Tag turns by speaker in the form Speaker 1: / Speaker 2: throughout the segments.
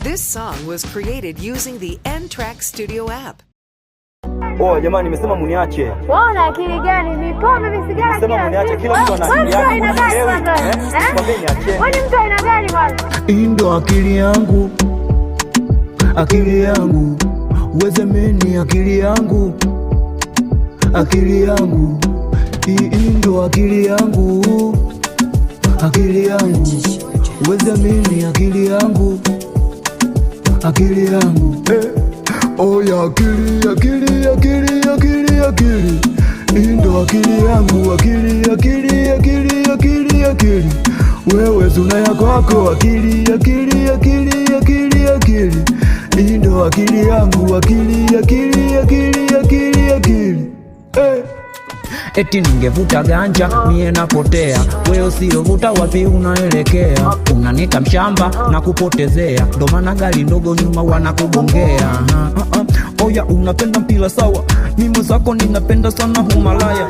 Speaker 1: This song was created using the N-Track Studio app.
Speaker 2: Oh, jamani nimesema muniache.
Speaker 3: Bwana akili gani? Ni pombe misigara kila.
Speaker 2: Nimesema muniache, kila mtu ana akili yake. Kwambie niache.
Speaker 3: Wewe ni mtu aina gani bwana?
Speaker 4: Ndo akili yangu. Akili yangu. Uweze meni akili yangu. Akili yangu. Ndo akili yangu. Akili yangu. Uweze meni akili yangu. Akili yangu. Oh ya akili, akili, akili, akili, akili. Ndo akili yangu, akili, akili, akili, akili, akili. Wewe zuna ya kwako, akili, akili, akili, akili, akili. Ndo akili yangu, akili, akili, akili, akili, akili. Eti ningevuta ganja, mie napotea. Wewe usiyovuta wapi unaelekea? Unanita mshamba na kupotezea. Ndo maana gari ndogo nyuma wanakugongea. Oya unapenda mpila sawa. Mimi zako ninapenda sana humalaya.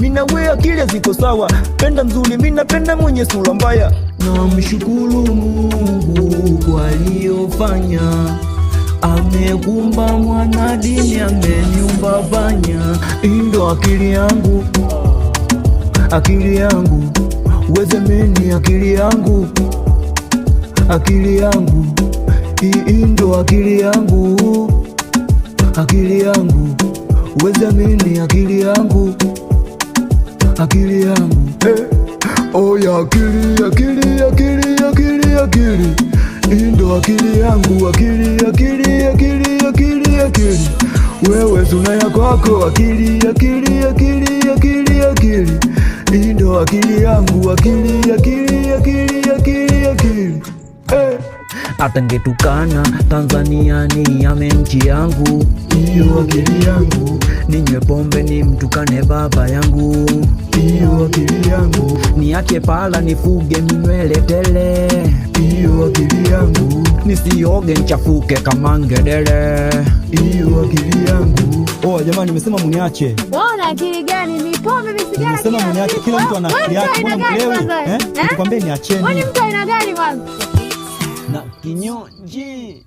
Speaker 4: Mina we akili ziko sawa. Penda mzuri mina penda mwenye sura mbaya. Na mshukuru Mungu kwa aliyofanya. Amekumba mwanadini, ameniumba panya. Ndo akili yangu. Akili yangu. Uweze meni akili yangu. Akili yangu. Ndo akili yangu. Akili yangu. Uweze meni akili yangu. Akili yangu. Oh ya akili, akili, akili, akili, akili. Ndo akili yangu, akili, akili, akili, akili, akili. Wewe zuna ya kwako, akili, akili, akili, akili, akili. Ndo akili yangu, akili, akili, akili, akili, akili. Atangetukana Tanzania ni ame nchi yangu. Iyo akili yangu. Ninywe pombe ni mtukane baba yangu. Iyo akili yangu. Niache pala nifuge minywele tele. Iyo akili yangu. Nisioge nchafuke kama ngedele. Iyo akili yangu.
Speaker 2: Oh, jamani nimesema muniache.
Speaker 3: Bwana akili gani? Ni pombe misigara kila.
Speaker 2: Nimesema muniache, kila mtu ana akili yake. Mbona mlewi? Nikwambie niacheni.
Speaker 3: Wewe ni mtu aina gani bwana?
Speaker 4: Na kinyonji.